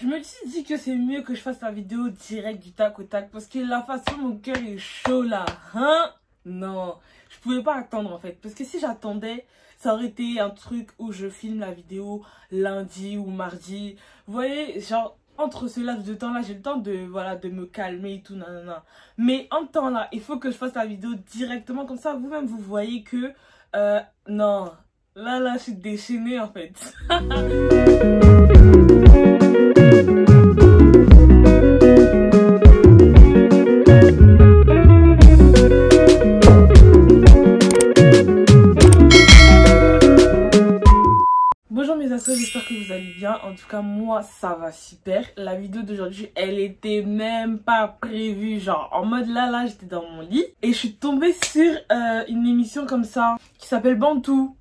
Je me suis dit que c'est mieux que je fasse la vidéo direct du tac au tac. Parce que la façon, mon cœur est chaud là. Hein? Non, je pouvais pas attendre en fait. Parce que si j'attendais, ça aurait été un truc où je filme la vidéo lundi ou mardi. Vous voyez, genre, entre ce laps de temps là, j'ai le temps de, voilà, de me calmer et tout, nanana. Mais en temps là, il faut que je fasse la vidéo directement. Comme ça, vous-même, vous voyez que, non, là, je suis déchaînée en fait. Bonjour mes assos, j'espère que vous allez bien. En tout cas, moi, ça va super. La vidéo d'aujourd'hui, elle était même pas prévue. Genre, en mode là, j'étais dans mon lit. Et je suis tombée sur une émission comme ça, qui s'appelle Bantou.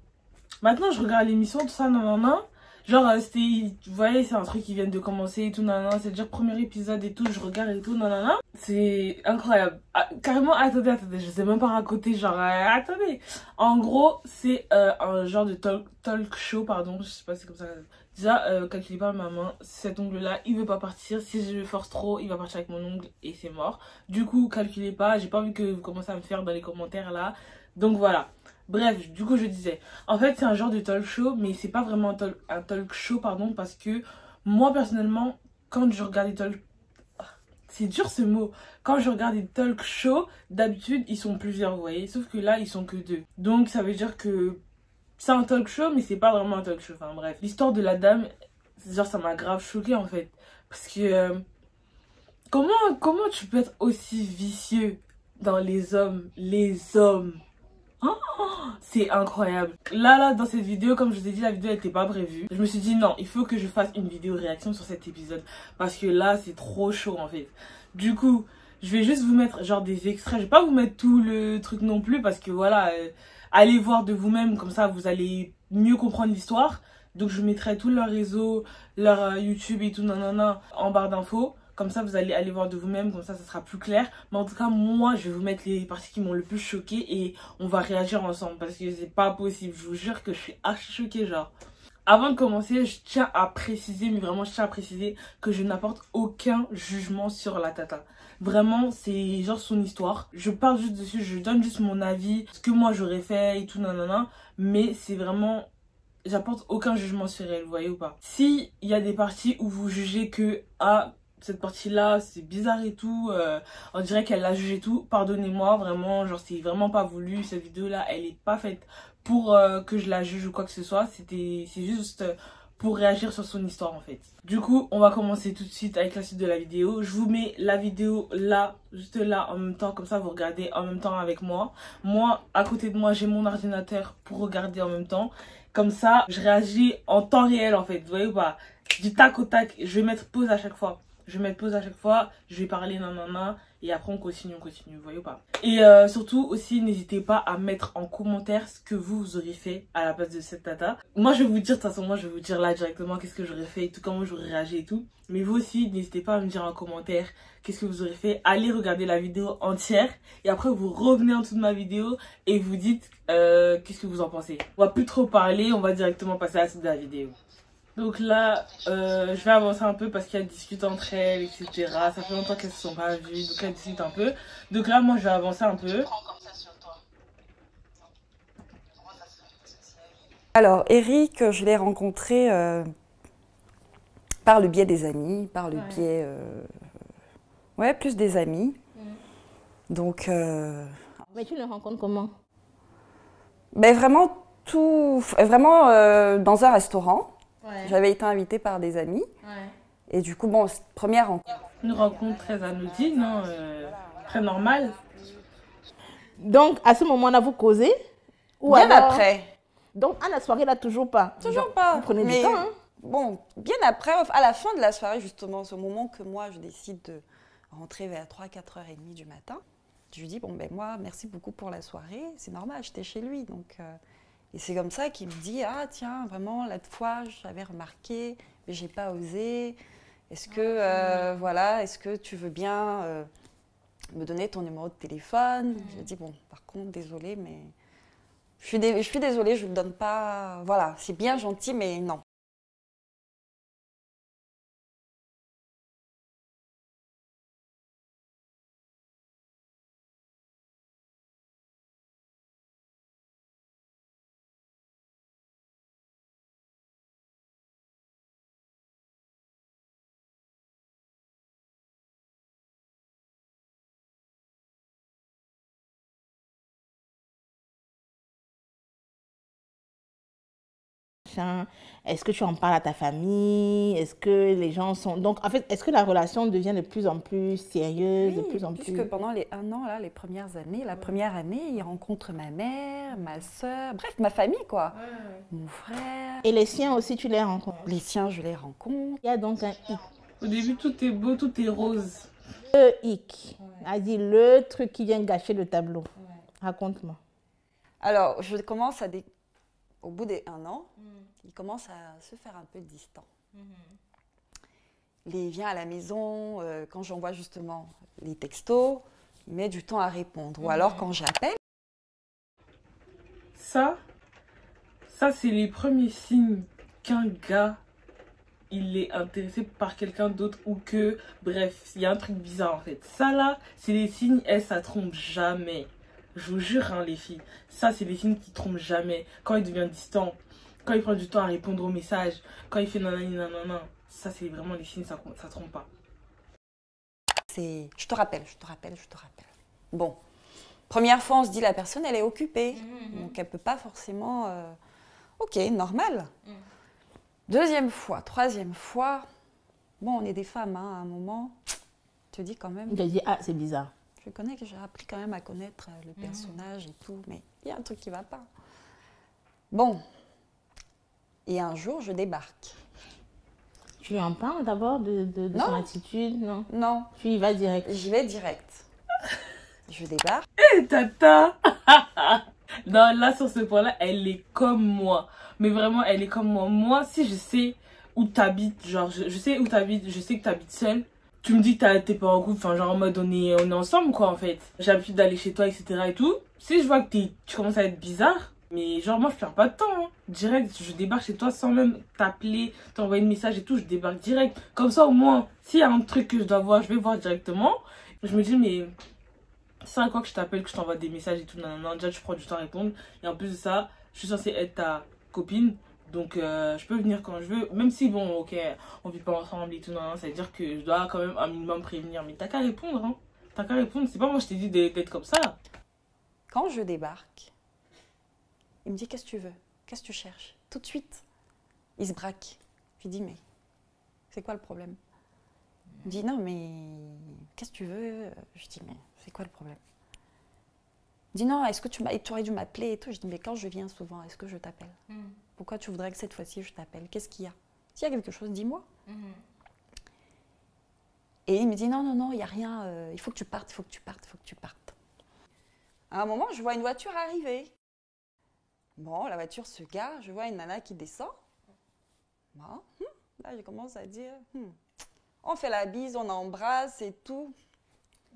Maintenant, je regarde l'émission, tout ça, nanana. Genre, c'était, vous voyez, c'est un truc qui vient de commencer et tout, nanana. C'est déjà le premier épisode et tout, je regarde et tout, nanana. C'est incroyable. Ah, carrément, attendez, je sais même pas raconter, genre, attendez. En gros, c'est un genre de talk show, pardon, je sais pas si c'est comme ça. Déjà, calculez pas ma main, cet ongle-là, il veut pas partir. Si je le force trop, il va partir avec mon ongle et c'est mort. Du coup, calculez pas, j'ai pas envie que vous commencez à me faire dans les commentaires là. Donc voilà. Bref, du coup, je disais, en fait, c'est un genre de talk show, mais c'est pas vraiment un talk show, pardon, parce que moi, personnellement, quand je regarde des talk... C'est dur ce mot. Quand je regarde des talk shows, d'habitude, ils sont plusieurs, vous voyez, sauf que là, ils sont que deux. Donc, ça veut dire que c'est un talk show, mais c'est pas vraiment un talk show. Enfin, bref. L'histoire de la dame, genre, ça m'a grave choquée, en fait. Parce que, comment tu peux être aussi vicieux dans les hommes? Les hommes. Oh, c'est incroyable. Là, dans cette vidéo, comme je vous ai dit, la vidéo n'était pas prévue. Je me suis dit non, il faut que je fasse une vidéo réaction sur cet épisode. Parce que là, c'est trop chaud en fait. Du coup, je vais juste vous mettre genre des extraits. Je vais pas vous mettre tout le truc non plus. Parce que voilà, allez voir de vous-même. Comme ça, vous allez mieux comprendre l'histoire. Donc, je mettrai tout leur réseau, leur YouTube et tout, nanana, en barre d'infos. Comme ça, vous allez aller voir de vous-même, comme ça sera plus clair. Mais en tout cas, moi, je vais vous mettre les parties qui m'ont le plus choqué et on va réagir ensemble. Parce que c'est pas possible, je vous jure que je suis archi choquée, genre. Avant de commencer, je tiens à préciser, mais vraiment, je tiens à préciser que je n'apporte aucun jugement sur la tata. Vraiment, c'est genre son histoire. Je parle juste dessus, je donne juste mon avis, ce que moi j'aurais fait et tout, nanana. Mais c'est vraiment... J'apporte aucun jugement sur elle, vous voyez ou pas. Si il y a des parties où vous jugez que... Ah, cette partie-là, c'est bizarre et tout, on dirait qu'elle l'a jugé tout, pardonnez-moi, vraiment, genre c'est vraiment pas voulu, cette vidéo-là, elle est pas faite pour que je la juge ou quoi que ce soit, c'est juste pour réagir sur son histoire en fait. Du coup, on va commencer tout de suite avec la suite de la vidéo. Je vous mets la vidéo là, juste là en même temps, comme ça vous regardez en même temps avec moi. Moi, à côté de moi, j'ai mon ordinateur pour regarder en même temps. Comme ça, je réagis en temps réel en fait, vous voyez ou pas? Du tac au tac, je vais mettre pause à chaque fois. Je vais mettre pause à chaque fois, je vais parler nanana et après on continue, vous voyez ou pas. Et surtout aussi, n'hésitez pas à mettre en commentaire ce que vous aurez fait à la place de cette tata. Moi je vais vous dire, de toute façon, moi je vais vous dire là directement qu'est-ce que j'aurais fait et tout, comment j'aurais réagi et tout. Mais vous aussi, n'hésitez pas à me dire en commentaire qu'est-ce que vous aurez fait. Allez regarder la vidéo entière et après vous revenez en dessous de ma vidéo et vous dites qu'est-ce que vous en pensez. On va plus trop parler, on va directement passer à la suite de la vidéo. Donc là, je vais avancer un peu parce qu'elles discutent entre elles, etc. Ça fait longtemps qu'elles se sont pas vues, donc elles discutent un peu. Donc là, moi, je vais avancer un peu. Alors, Eric, je l'ai rencontré par le biais des amis, par le biais... ouais, plus des amis. Donc... Mais tu le rencontres comment? Ben vraiment, dans un restaurant. Ouais. J'avais été invitée par des amis. Ouais. Et du coup, bon, première rencontre. Une rencontre très anodine, hein, très normale. Donc, à ce moment-là, vous causez? Ou bien alors... après. Donc, à la soirée, là, toujours pas? Toujours pas. Vous prenez du temps, hein? Bon, bien après, à la fin de la soirée, justement, ce moment que moi, je décide de rentrer vers 3-4h30 du matin, je lui dis, bon, ben moi, merci beaucoup pour la soirée. C'est normal, j'étais chez lui, donc... Et c'est comme ça qu'il me dit, ah tiens, vraiment, la fois, j'avais remarqué, mais j'ai pas osé. Est-ce que, voilà, est-ce que tu veux bien me donner ton numéro de téléphone? J'ai dit, bon, par contre, désolée, mais je suis désolée, je ne vous le donne pas. Voilà, c'est bien gentil, mais non. machin. Est-ce que tu en parles à ta famille? Est-ce que les gens sont... Donc, en fait, est-ce que la relation devient de plus en plus sérieuse, de plus en plus... Puisque pendant les 1 an, là, les premières années, la première année, il rencontre ma mère, ma soeur, bref, ma famille, quoi. Mon frère. Et les siens aussi, tu les rencontres? Les siens, je les rencontre. Il y a donc un hic. Au début, tout est beau, tout est rose. Le hic. Vas-y, le truc qui vient gâcher le tableau. Raconte-moi. Alors, je commence au bout des 1 an, il commence à se faire un peu distant. Il vient à la maison, quand j'envoie justement les textos, il met du temps à répondre. Ou alors quand j'appelle. Ça c'est les premiers signes qu'un gars, il est intéressé par quelqu'un d'autre ou que, bref, il y a un truc bizarre en fait. Ça là, c'est les signes, ça trompe jamais. Je vous jure, hein, les filles, ça c'est des signes qui trompent jamais. Quand il devient distant, quand il prend du temps à répondre aux messages, quand il fait nanani nanana, ça c'est vraiment les signes, ça trompe pas. Je te rappelle. Bon, première fois on se dit la personne elle est occupée, donc elle peut pas forcément... Ok, normal. Deuxième fois, troisième fois, bon on est des femmes, hein, à un moment, tu te dis quand même... Il te dit, ah c'est bizarre. J'ai appris quand même à connaître le personnage et tout, mais il y a un truc qui va pas. Bon, et un jour, je débarque. Tu lui en parles d'abord de son attitude? Non. Non. Tu y vas direct? J'y vais direct. Je débarque. Hé, tata. Non, là, sur ce point-là, elle est comme moi. Mais vraiment, elle est comme moi. Moi, si je sais où t'habites, genre, je sais où t'habites, je sais que t'habites seule. Tu me dis que t'es pas en couple, enfin genre en mode on est ensemble quoi en fait. J'ai l'habitude d'aller chez toi etc et tout. Si je vois que tu commences à être bizarre, mais genre moi je perds pas de temps. Hein. Direct, je débarque chez toi sans même t'appeler, t'envoyer un message et tout, je débarque direct. Comme ça au moins, s'il y a un truc que je dois voir, je vais voir directement. Je me dis mais c'est à quoi que je t'appelle, que je t'envoie des messages et tout, non, déjà tu prends du temps à répondre. Et en plus de ça, je suis censée être ta copine. Donc je peux venir quand je veux, même si bon ok on vit pas ensemble et tout, non, ça veut dire que je dois quand même un minimum prévenir. Mais t'as qu'à répondre, hein. T'as qu'à répondre, c'est pas moi je t'ai dit d'être comme ça. Quand je débarque, il me dit qu'est-ce que tu veux? Qu'est-ce que tu cherches? Tout de suite, il se braque. Je lui dis mais c'est quoi le problème? Il me dit non mais qu'est-ce que tu veux? Je dis mais c'est quoi le problème? Il dit non, est-ce que tu aurais dû m'appeler et tout? Je dis mais quand je viens souvent, est-ce que je t'appelle? Pourquoi tu voudrais que cette fois-ci je t'appelle? Qu'est-ce qu'il y a? S'il y a quelque chose, dis-moi. Et il me dit non, il n'y a rien, il faut que tu partes, il faut que tu partes. À un moment, je vois une voiture arriver. Bon, la voiture se gare, je vois une nana qui descend. Bon, là, je commence à dire, on fait la bise, on embrasse et tout.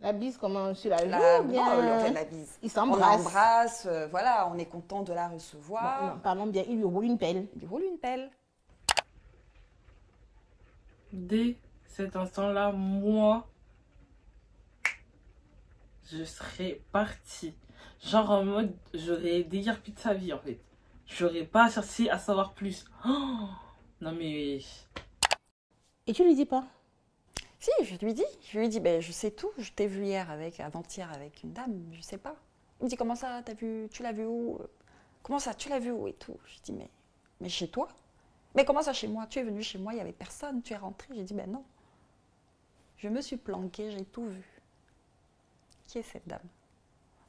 La bise, comment sur la joue bien, on fait la bise. Ils s'embrassent. On embrasse, voilà, on est content de la recevoir. Bon, non, parlons bien, il lui roule une pelle. Il lui roule une pelle. Dès cet instant-là, moi, je serais partie. Genre en mode, j'aurais déguerpi de sa vie en fait. J'aurais pas cherché à savoir plus. Oh, non mais... Et tu lui dis pas? Si, je lui dis, ben, je sais tout, je t'ai vu avant-hier avec une dame, je sais pas. Il me dit, comment ça, tu l'as vu où? Comment ça, tu l'as vu où et tout? Je dis, mais chez toi? Mais comment ça chez moi? Tu es venu chez moi, il n'y avait personne, tu es rentré. J'ai dit, ben non. Je me suis planquée, j'ai tout vu. Qui est cette dame?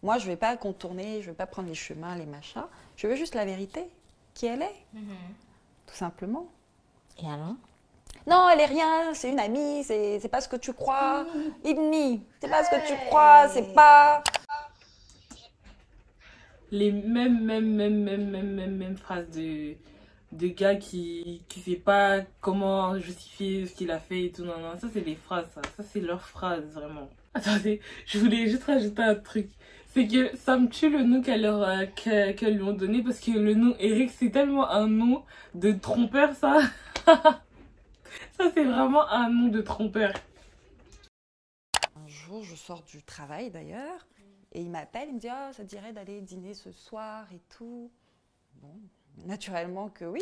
Moi, je ne vais pas contourner, je ne vais pas prendre les chemins, les machins. Je veux juste la vérité, qui elle est, tout simplement. Et alors? Non, elle est rien, c'est une amie, c'est pas ce que tu crois. Ibni, c'est pas ce que tu crois, c'est pas... Les mêmes phrases de gars qui sait pas comment justifier ce qu'il a fait et tout. Non, ça c'est des phrases, ça c'est leurs phrases, vraiment. Attendez, je voulais juste rajouter un truc. C'est que ça me tue le nom qu'elles lui ont donné parce que le nom Eric, c'est tellement un nom de trompeur, ça. Ça, c'est vraiment un nom de trompeur. Un jour, je sors du travail d'ailleurs, et il m'appelle, il me dit « Ah, ça te dirait d'aller dîner ce soir et tout ?» Bon, naturellement que oui.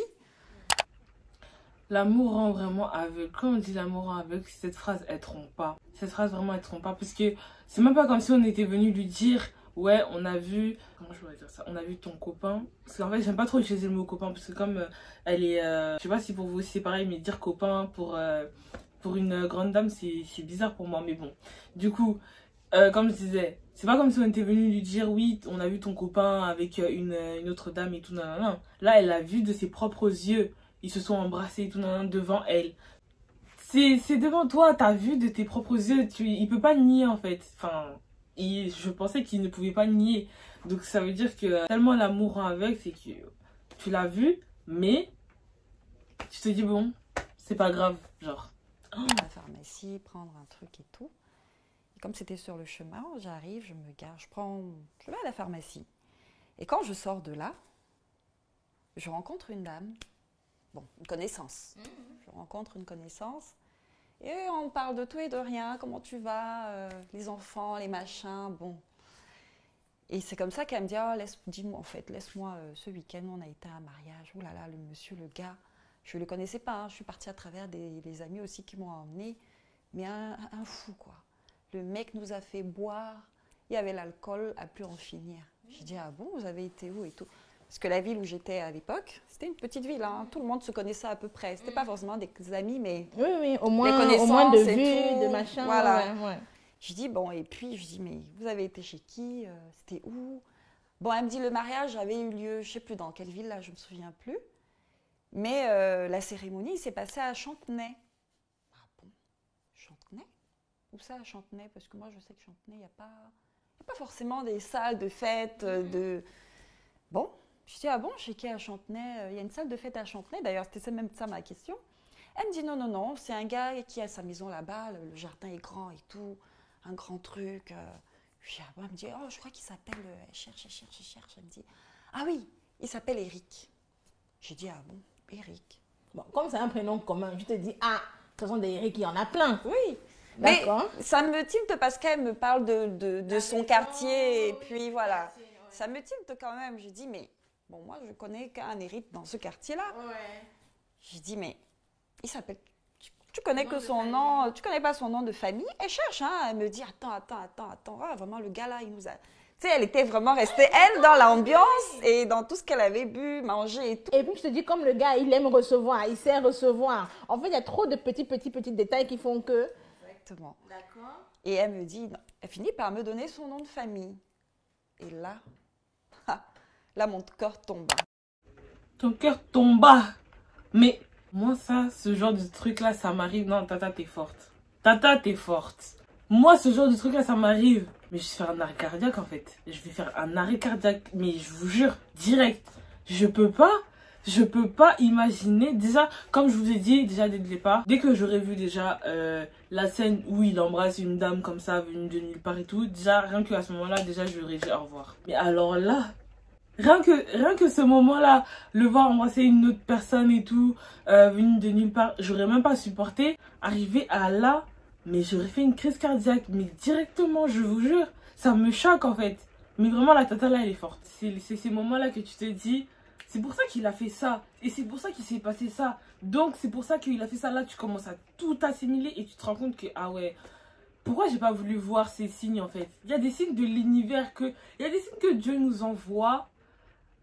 L'amour rend vraiment aveugle. Quand on dit l'amour rend aveugle, cette phrase, elle trompe pas. Cette phrase, vraiment, elle trompe pas. Parce que c'est même pas comme si on était venu lui dire ouais, on a vu, comment je pourrais dire ça, on a vu ton copain, parce qu'en fait j'aime pas trop utiliser le mot copain, parce que comme elle est, je sais pas si pour vous c'est pareil, mais dire copain pour une grande dame c'est bizarre pour moi, mais bon, du coup, comme je disais, c'est pas comme si on était venu lui dire oui, on a vu ton copain avec une autre dame et tout, non, non, non. Là, elle l'a vu de ses propres yeux, ils se sont embrassés et tout, non, non, devant elle. C'est devant toi, t'as vu de tes propres yeux, il peut pas nier en fait, enfin... Et je pensais qu'il ne pouvait pas nier. Donc ça veut dire que tellement l'amour rend avec, c'est que tu l'as vu, mais tu te dis bon, c'est pas grave, genre. À la pharmacie, prendre un truc et tout. Et comme c'était sur le chemin, j'arrive, je me gare, je vais à la pharmacie. Et quand je sors de là, je rencontre une dame, bon, une connaissance. Je rencontre une connaissance. Et on parle de tout et de rien, comment tu vas, les enfants, les machins, bon. Et c'est comme ça qu'elle me dit, oh, dis-moi en fait, laisse-moi, ce week-end, on a été à un mariage, oh là là, le monsieur, le gars, je ne le connaissais pas, hein, je suis partie à travers des amis aussi qui m'ont emmenée, mais un fou quoi. Le mec nous a fait boire, il y avait l'alcool à plus en finir. J'ai dit, ah bon, vous avez été où et tout? Parce que la ville où j'étais à l'époque, c'était une petite ville, hein. Tout le monde se connaissait à peu près. C'était pas forcément des amis, mais Oui, oui, au moins connaissances de et vues, tout. de machin. Voilà. Ouais, ouais. Je dis, bon, et puis je dis, mais vous avez été chez qui? C'était où? Bon, elle me dit, le mariage avait eu lieu, je ne sais plus dans quelle ville, là, je ne me souviens plus. Mais la cérémonie s'est passée à Chantenay. Ah bon? Chantenay? Où ça, à Chantenay? Parce que moi, je sais que Chantenay, il n'y a pas forcément des salles de fête, de... Bon. Je dis, ah bon, chez qui à Chantenay? Il y a une salle de fête à Chantenay. D'ailleurs, c'était même ça ma question. Elle me dit, non, non, non, c'est un gars qui a sa maison là-bas, le jardin est grand et tout, un grand truc. Je dis, ah bon, elle me dit, oh, je crois qu'il s'appelle, elle cherche. Elle me dit, ah oui, il s'appelle Eric. J'ai dit, ah bon, Eric. Bon, comme c'est un prénom commun, je te dis, ah, de toute façon, des Eric, il y en a plein. Oui, d'accord. Mais ça me tilte parce qu'elle me parle de son quartier, et puis voilà. Ça me tilte quand même. Je dis, mais... Bon, moi, je connais qu'un Eric dans ce quartier-là. Ouais. J'ai dit, mais il s'appelle... Tu connais que son nom, tu connais pas son nom de famille? Elle cherche, hein. Elle me dit, attends. Ah, vraiment, le gars-là, il nous a... Tu sais, elle était vraiment restée, elle, dans l'ambiance et dans tout ce qu'elle avait bu, mangé et tout. Et puis, je te dis, comme le gars, il aime recevoir, il sait recevoir. En fait, il y a trop de petits détails qui font que... Exactement. D'accord. Et elle me dit, elle finit par me donner son nom de famille. Et là... Là, mon cœur tomba. Ton cœur tomba. Mais moi, ça, ce genre de truc-là, ça m'arrive. Non, Tata, t'es forte. Tata, t'es forte. Moi, ce genre de truc-là, ça m'arrive. Mais je vais faire un arrêt cardiaque, en fait. Je vais faire un arrêt cardiaque. Mais je vous jure, direct. Je peux pas imaginer. Déjà, comme je vous ai dit, déjà dès le départ, dès que j'aurais vu déjà la scène où il embrasse une dame comme ça, venue de nulle part et tout, déjà, rien qu'à ce moment-là, déjà, je lui aurais dit au revoir. Mais alors là... Rien que ce moment-là, le voir embrasser une autre personne et tout, venue de nulle part, j'aurais même pas supporté. Arriver à là, mais j'aurais fait une crise cardiaque, mais directement, je vous jure, ça me choque en fait. Mais vraiment, la Tata là, elle est forte. C'est ces moments-là que tu te dis, c'est pour ça qu'il a fait ça, et c'est pour ça qu'il s'est passé ça. Donc, c'est pour ça qu'il a fait ça. Là, tu commences à tout assimiler et tu te rends compte que, ah ouais... Pourquoi j'ai pas voulu voir ces signes en fait? Il y a des signes de l'univers il y a des signes que Dieu nous envoie,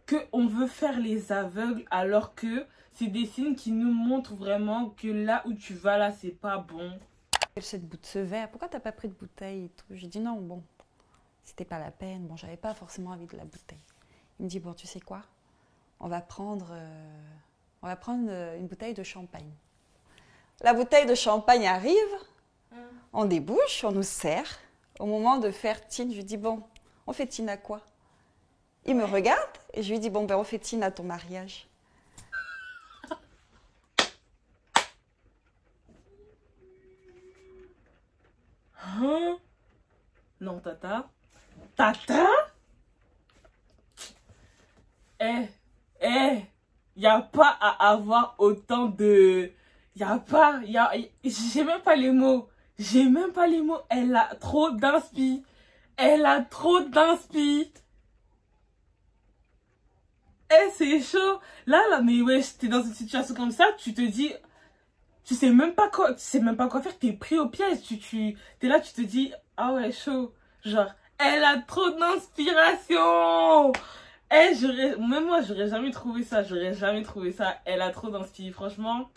qu'on veut faire les aveugles, alors que c'est des signes qui nous montrent vraiment que là où tu vas, là, c'est pas bon. Ce verre, pourquoi t'as pas pris de bouteille et tout? J'ai dit non, bon, c'était pas la peine. Bon, j'avais pas forcément envie de la bouteille. Il me dit, bon, tu sais quoi? On va prendre une bouteille de champagne. La bouteille de champagne arrive, on débouche, on nous sert. Au moment de faire tine, je lui dis, bon, on fait tine à quoi? Il me regarde et je lui dis, bon, ben on fait tine à ton mariage. Hein? Non, Tata. Tata? Y a pas à avoir autant de... J'ai même pas les mots. Elle a trop d'inspi. C'est chaud. Là, mais ouais, t'es dans une situation comme ça, tu te dis, tu sais même pas quoi faire, t'es pris au piège, t'es là, tu te dis, ah ouais, chaud. Genre, Elle a trop d'inspiration. Même moi, j'aurais jamais trouvé ça. Elle a trop d'inspiration, franchement.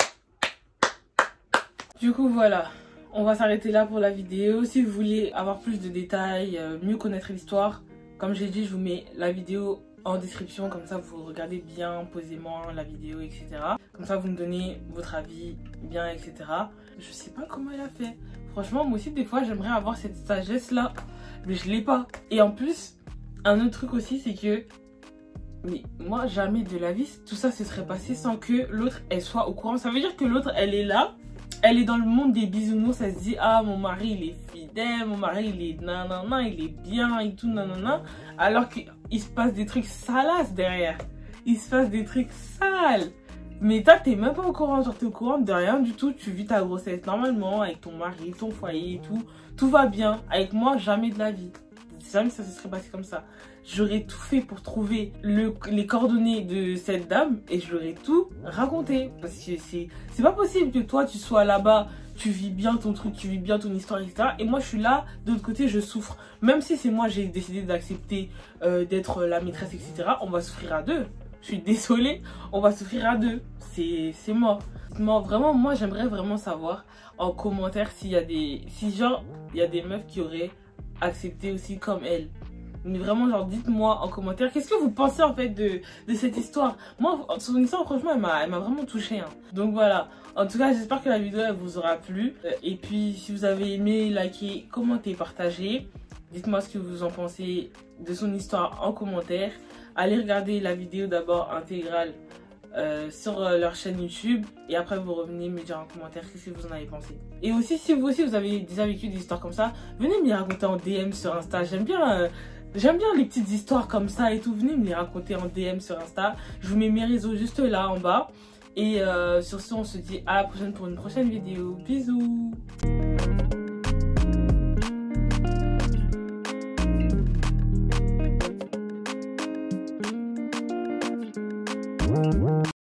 Du coup, voilà. On va s'arrêter là pour la vidéo. Si vous voulez avoir plus de détails, mieux connaître l'histoire, comme j'ai dit, je vous mets la vidéo en description. Comme ça, vous regardez bien posément la vidéo, etc. Comme ça, vous me donnez votre avis bien, etc. Je sais pas comment elle a fait. Franchement, moi aussi, des fois, j'aimerais avoir cette sagesse-là. Mais je l'ai pas. Et en plus, un autre truc aussi, c'est que... Mais moi, jamais de la vie, tout ça se serait passé sans que l'autre, elle soit au courant. Ça veut dire que l'autre, elle est là. Elle est dans le monde des bisounours. Elle se dit, ah, mon mari, il est fidèle. Mon mari, il est nanana, il est bien et tout, nanana. Alors qu'il se passe des trucs salaces derrière. Il se passe des trucs sales. Mais toi, t'es même pas au courant. Genre, t'es au courant de rien du tout. Tu vis ta grossesse normalement avec ton mari, ton foyer et tout. Tout va bien. Avec moi, jamais de la vie. Jamais ça se serait passé comme ça. J'aurais tout fait pour trouver les coordonnées de cette dame et je l'aurais tout raconté. Parce que c'est pas possible que toi, tu sois là-bas, tu vis bien ton truc, tu vis bien ton histoire, etc. Et moi, je suis là, de l'autre côté, je souffre. Même si c'est moi, j'ai décidé d'accepter d'être la maîtresse, etc. On va souffrir à deux. Je suis désolée, on va souffrir à deux. C'est mort. Vraiment, moi, j'aimerais vraiment savoir en commentaire s'il y a des... Si genre, il y a des meufs qui auraient accepté aussi comme elle. Mais vraiment, genre, dites-moi en commentaire qu'est-ce que vous pensez en fait de cette histoire. Moi, son histoire, franchement, elle m'a vraiment touchée. Hein. Donc voilà. En tout cas, j'espère que la vidéo, elle vous aura plu. Et puis, si vous avez aimé, likez, commentez, partagez. Dites-moi ce que vous en pensez de son histoire en commentaire. Allez regarder la vidéo d'abord intégrale sur leur chaîne YouTube. Et après, vous revenez me dire en commentaire qu'est-ce que vous en avez pensé. Et aussi, si vous aussi, vous avez déjà vécu des histoires comme ça, venez me les raconter en DM sur Insta. J'aime bien les petites histoires comme ça et tout. Venez me les raconter en DM sur Insta. Je vous mets mes réseaux juste là en bas. Et sur ce, on se dit à la prochaine pour une prochaine vidéo. Bisous!